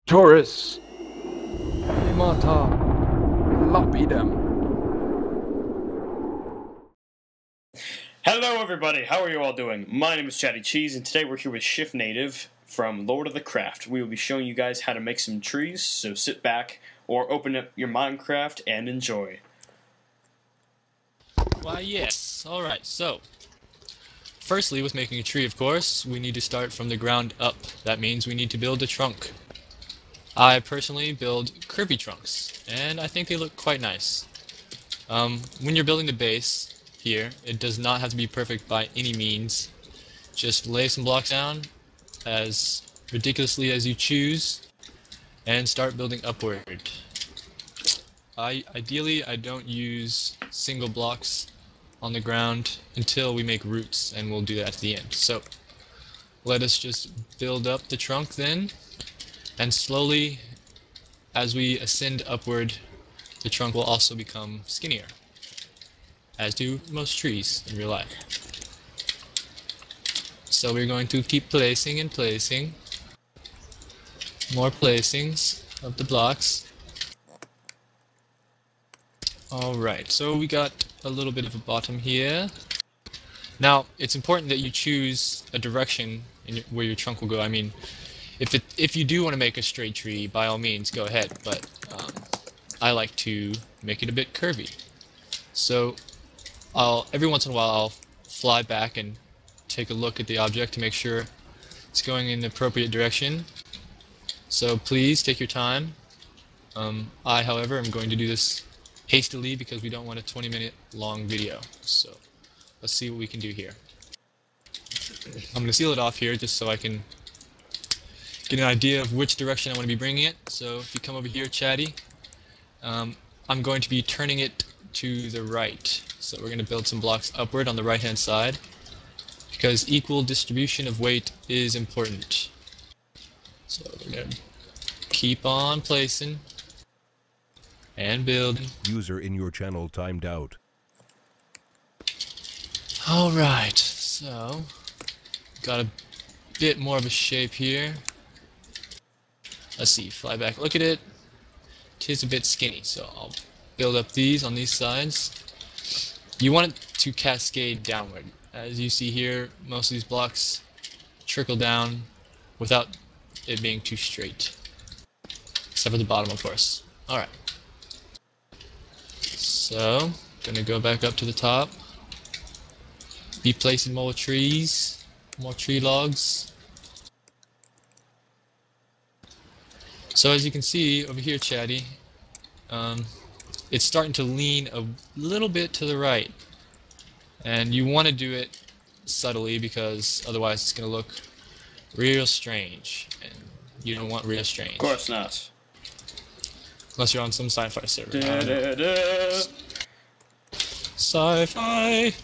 Taurus! Kalimata! Lapidem! Hello everybody, how are you all doing? My name is ChattyCheese and today we're here with Shiftnative from Lord of the Craft. We will be showing you guys how to make some trees, so sit back or open up your Minecraft and enjoy. Why yes, alright, so firstly with making a tree of course, we need to start from the ground up. That means we need to build a trunk. I personally build curvy trunks, and I think they look quite nice. When you're building the base here, it does not have to be perfect by any means. Just lay some blocks down as ridiculously as you choose and start building upward. Ideally, I don't use single blocks on the ground until we make roots, and we'll do that at the end. So let us just build up the trunk then, and slowly as we ascend upward, the trunk will also become skinnier, as do most trees in real life. So we're going to keep placing and placing more placings of the blocks. Alright, so we got a little bit of a bottom here. Now, it's important that you choose a direction where your trunk will go. I mean, if you do want to make a straight tree, by all means, go ahead, but I like to make it a bit curvy. So every once in a while I'll fly back and take a look at the object to make sure it's going in the appropriate direction. So please take your time. I, however, am going to do this hastily because we don't want a 20-minute long video. So let's see what we can do here. I'm going to seal it off here just so I can get an idea of which direction I want to be bringing it. So if you come over here, Chatty, I'm going to be turning it to the right. So we're going to build some blocks upward on the right hand side because equal distribution of weight is important. So we're going to keep on placing and building. User in your channel timed out. Alright, so got a bit more of a shape here. Let's see, fly back, look at it. It is a bit skinny, so I'll build up these on these sides. You want it to cascade downward. As you see here, most of these blocks trickle down without it being too straight. Except for the bottom, of course. Alright. So, gonna go back up to the top. Be placing more trees, more tree logs. So as you can see over here, Chatty, it's starting to lean a little bit to the right. And you want to do it subtly because otherwise it's going to look real strange. And you don't want real strange. Of course not. Unless you're on some sci-fi server. Da, da, da. Sci-fi!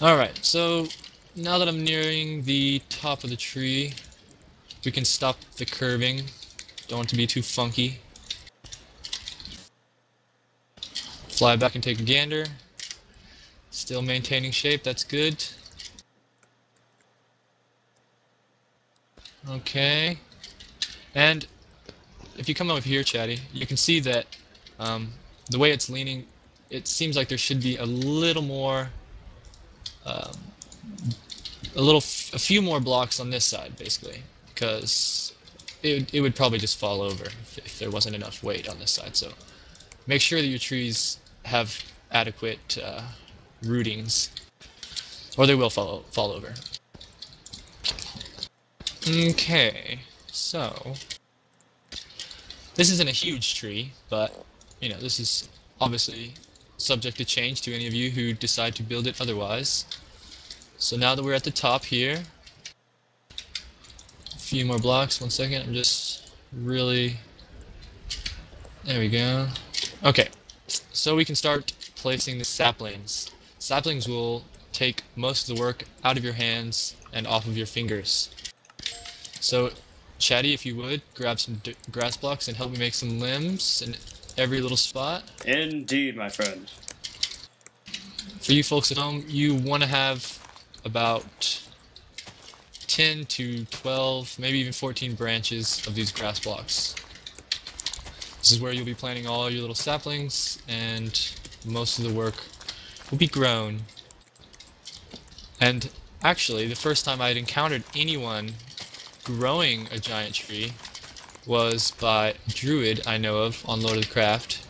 Alright, so now that I'm nearing the top of the tree, we can stop the curving. Don't want it to be too funky. Fly back and take a gander. Still maintaining shape, that's good. Okay. And if you come over here, Chatty, you can see that the way it's leaning, it seems like there should be a little more, a few more blocks on this side, basically, because it would probably just fall over if there wasn't enough weight on this side. So make sure that your trees have adequate rootings, or they will fall over. Okay, so this isn't a huge tree, but you know, this is obviously subject to change to any of you who decide to build it otherwise. So now that we're at the top here, a few more blocks, 1 second, I'm just really, there we go. Okay, so we can start placing the saplings. Saplings will take most of the work out of your hands and off of your fingers. So, Chatty, if you would, grab some grass blocks and help me make some limbs in every little spot. Indeed, my friend. For you folks at home, you want to have about 10 to 12, maybe even 14 branches of these grass blocks. This is where you'll be planting all your little saplings, and most of the work will be grown. And actually, the first time I had encountered anyone growing a giant tree was by a druid I know of on Lord of the Craft,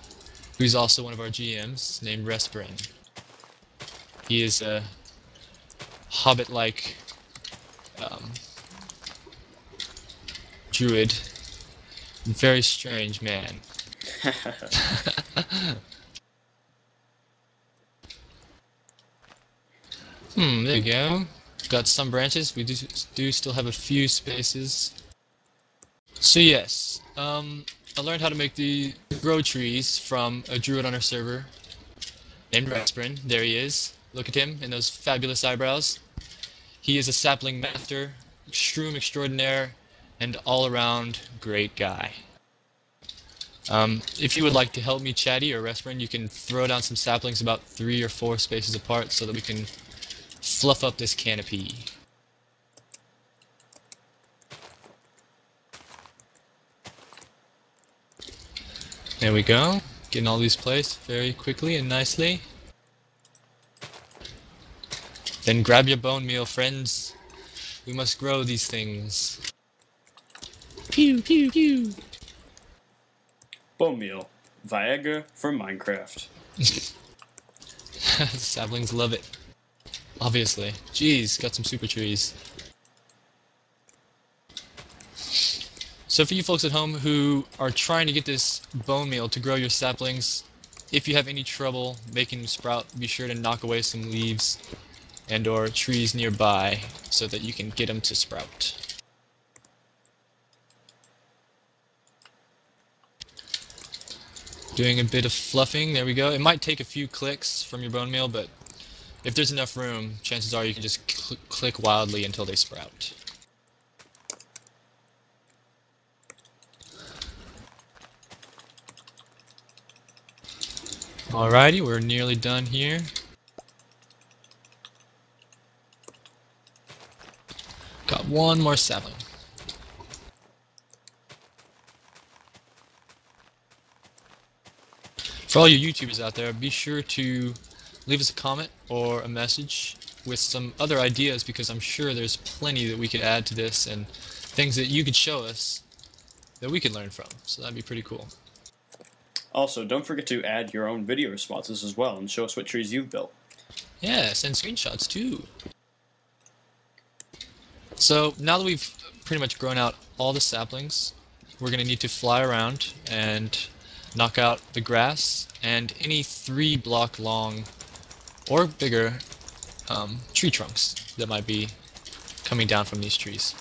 who's also one of our GMs, named Resprin. He is a hobbit-like druid, very strange man. There you go. Got some branches. We do still have a few spaces. So yes, I learned how to make the grow trees from a druid on our server named Resprin. There he is. Look at him and those fabulous eyebrows. He is a sapling master, shroom extraordinaire, and all-around great guy. If you would like to help me, Chatty or Resprin, you can throw down some saplings about 3 or 4 spaces apart so that we can fluff up this canopy. There we go. Getting all these placed very quickly and nicely. Then grab your bone meal, friends. We must grow these things. Pew pew pew. Bone meal. Viagra for Minecraft. Saplings love it. Obviously. Jeez, got some super trees. So for you folks at home who are trying to get this bone meal to grow your saplings, if you have any trouble making them sprout, be sure to knock away some leaves and or trees nearby so that you can get them to sprout. Doing a bit of fluffing, there we go. It might take a few clicks from your bone meal, but if there's enough room, chances are you can just click wildly until they sprout. Alrighty, we're nearly done here. Got one more sapling. For all you YouTubers out there, be sure to leave us a comment or a message with some other ideas, because I'm sure there's plenty that we could add to this and things that you could show us that we could learn from. So that'd be pretty cool. Also, don't forget to add your own video responses as well and show us what trees you've built. Yeah, send screenshots too. So now that we've pretty much grown out all the saplings, we're going to need to fly around and knock out the grass and any 3-block long or bigger tree trunks that might be coming down from these trees.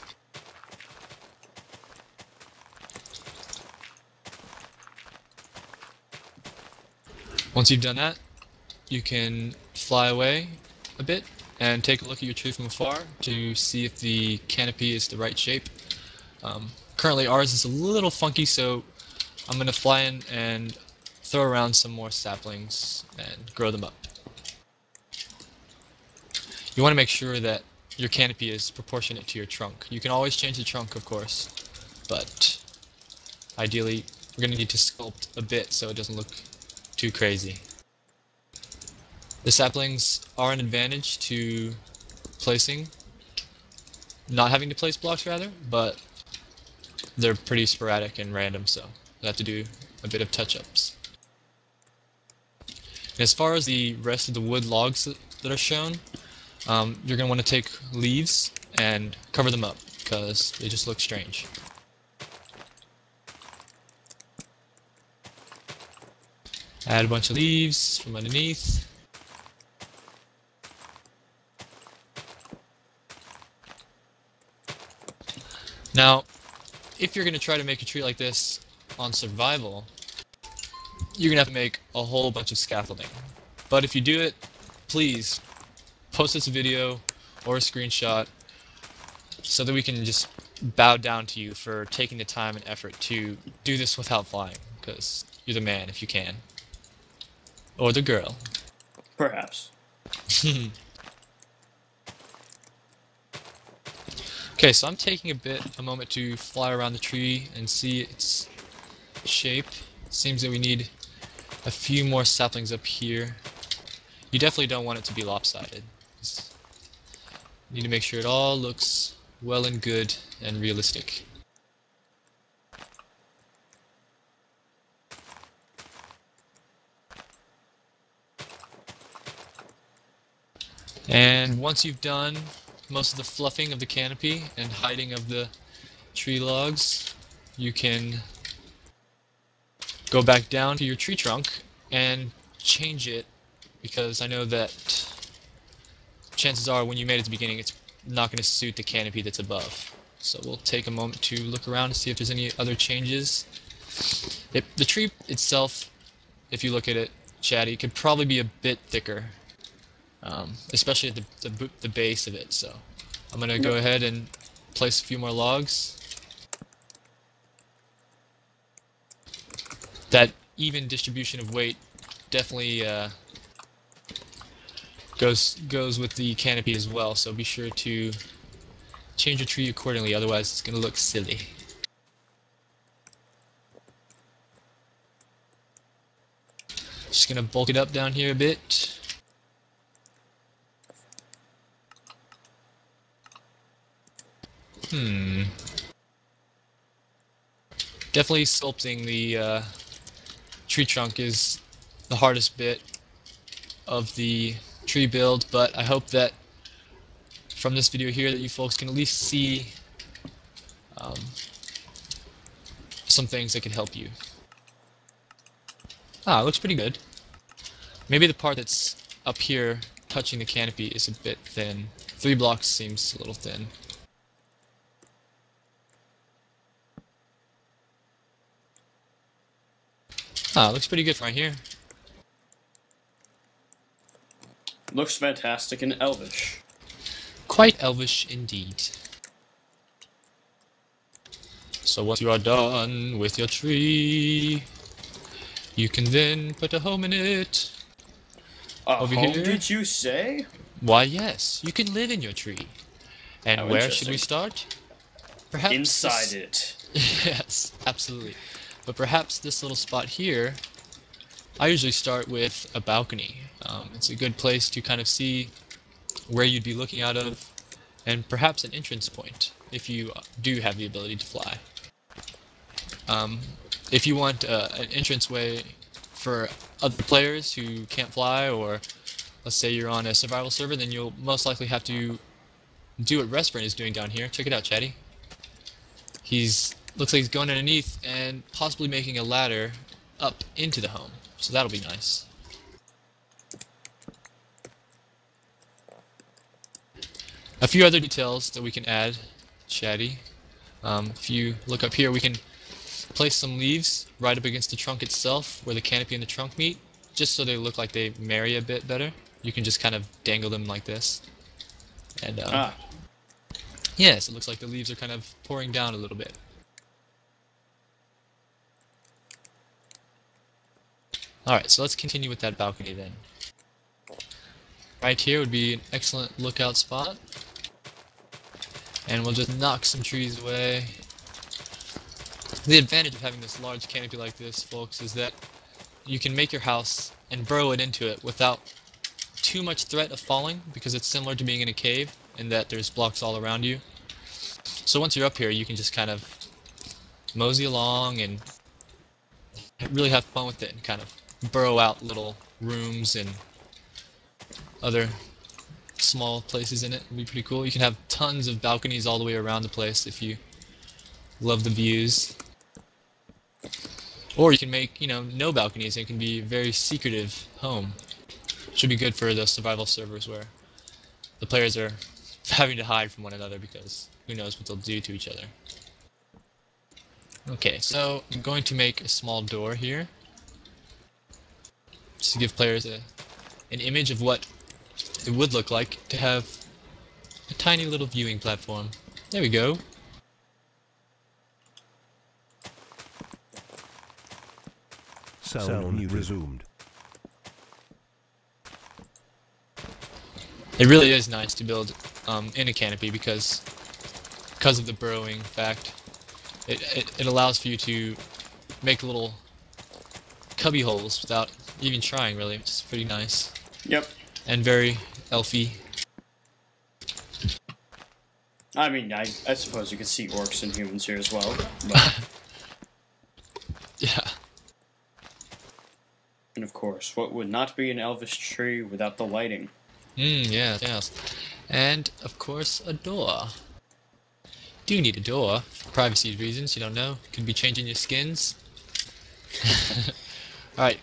Once you've done that, you can fly away a bit and take a look at your tree from afar to see if the canopy is the right shape. Currently ours is a little funky, so I'm going to fly in and throw around some more saplings and grow them up. You want to make sure that your canopy is proportionate to your trunk. You can always change the trunk, of course, but ideally we're going to need to sculpt a bit so it doesn't look too crazy. The saplings are an advantage to placing, not having to place blocks rather, but they're pretty sporadic and random, so you'll have to do a bit of touch-ups. As far as the rest of the wood logs that are shown, you're going to want to take leaves and cover them up because they just look strange. Add a bunch of leaves from underneath. Now, if you're going to try to make a tree like this on survival, you're going to have to make a whole bunch of scaffolding. But if you do it, please post us a video or a screenshot so that we can just bow down to you for taking the time and effort to do this without flying, because you're the man if you can. Or the girl. Perhaps. Okay, so I'm taking a moment to fly around the tree and see its shape. Seems that we need a few more saplings up here. You definitely don't want it to be lopsided. Just need to make sure it all looks well and good and realistic. And once you've done most of the fluffing of the canopy and hiding of the tree logs, you can go back down to your tree trunk and change it, because I know that chances are when you made it at the beginning it's not going to suit the canopy that's above. So we'll take a moment to look around and see if there's any other changes. The tree itself, if you look at it, Chatty, could probably be a bit thicker. Especially at the base of it, so I'm going to go ahead and place a few more logs. That even distribution of weight definitely goes with the canopy as well, so be sure to change your tree accordingly, otherwise it's going to look silly. Just going to bulk it up down here a bit. Definitely sculpting the tree trunk is the hardest bit of the tree build, but I hope that from this video here that you folks can at least see some things that could help you. Ah, it looks pretty good. Maybe the part that's up here touching the canopy is a bit thin. 3 blocks seems a little thin. Ah, looks pretty good right here. Looks fantastic and elvish. Quite elvish indeed. So once you are done with your tree, you can then put a home in it. Over home, here? did you say? Why, yes, you can live in your tree. And How where should we start? Perhaps inside it. Yes, absolutely. But perhaps this little spot here, I usually start with a balcony. It's a good place to kind of see where you'd be looking out of, and perhaps an entrance point, if you do have the ability to fly. If you want an entranceway for other players who can't fly, or let's say you're on a survival server, then you'll most likely have to do what Resprint is doing down here. Check it out, Chatty. Looks like he's going underneath and possibly making a ladder up into the home. So that'll be nice. A few other details that we can add, Chatty. If you look up here, we can place some leaves right up against the trunk itself, where the canopy and the trunk meet, just so they look like they marry a bit better. You can just kind of dangle them like this. And yes, it looks like the leaves are kind of pouring down a little bit. Alright, so let's continue with that balcony then. Right here would be an excellent lookout spot. And we'll just knock some trees away. The advantage of having this large canopy like this, folks, is that you can make your house and burrow it into it without too much threat of falling, because it's similar to being in a cave in that there's blocks all around you. So once you're up here, you can just kind of mosey along and really have fun with it and kind of burrow out little rooms and other small places in it. It'd be pretty cool. You can have tons of balconies all the way around the place if you love the views. Or you can make, no balconies, and it can be a very secretive home. Should be good for the survival servers where the players are having to hide from one another because who knows what they'll do to each other. Okay, so I'm going to make a small door here, just to give players an image of what it would look like to have a tiny little viewing platform. There we go. Sound resumed. It really is nice to build in a canopy, because because of the burrowing fact. It allows for you to make little cubby holes without even trying, really, which is pretty nice. Yep. And very elfy. I mean, I suppose you can see orcs and humans here as well. But... yeah. And of course, what would not be an elvish tree without the lighting? Yes. And, of course, a door. Do need a door for privacy reasons, you don't know. Could be changing your skins. Alright,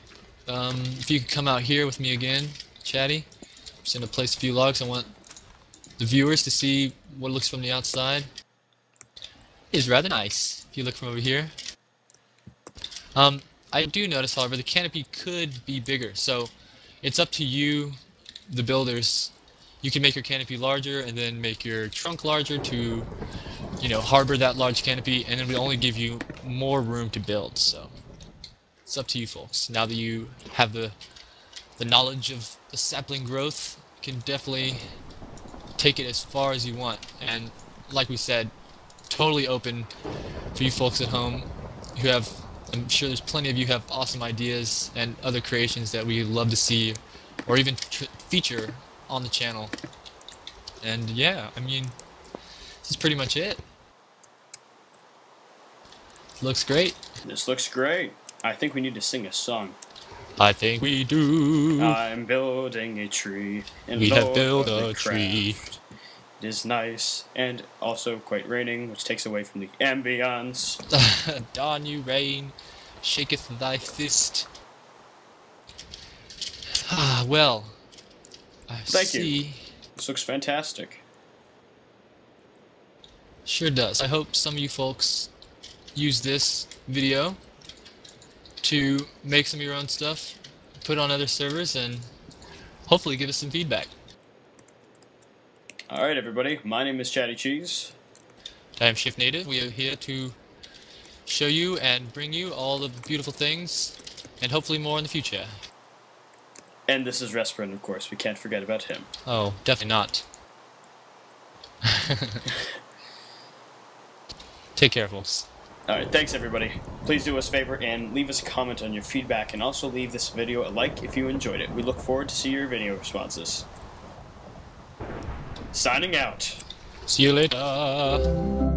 if you could come out here with me again, Chatty. I'm just gonna place a few logs. I want the viewers to see what it looks from the outside. It is rather nice, if you look from over here. I do notice, however, the canopy could be bigger, so it's up to you, the builders. You can make your canopy larger and then make your trunk larger to, you know, harbor that large canopy, and then we only give you more room to build. So it's up to you folks. Now that you have the knowledge of the sapling growth, you can definitely take it as far as you want. And like we said, totally open for you folks at home who have, I'm sure there's plenty of you who have awesome ideas and other creations that we love to see or even feature on the channel. And yeah, I mean, this is pretty much it. Looks great. This looks great. I think we need to sing a song. I think we do. I'm building a tree. We have built a tree. It is nice and also quite raining, which takes away from the ambience. Darn you, rain, shaketh thy fist. Ah, well. Thank you. This looks fantastic. Sure does. I hope some of you folks use this video to make some of your own stuff, put on other servers, and hopefully give us some feedback. Alright everybody, my name is ChattyCheese. I am Shiftnative. We are here to show you and bring you all the beautiful things, and hopefully more in the future. And this is Resprin, of course. We can't forget about him. Oh, definitely not. Take care, folks. Alright, thanks everybody. Please do us a favor and leave us a comment on your feedback, and also leave this video a like if you enjoyed it. We look forward to see your video responses. Signing out. See you later.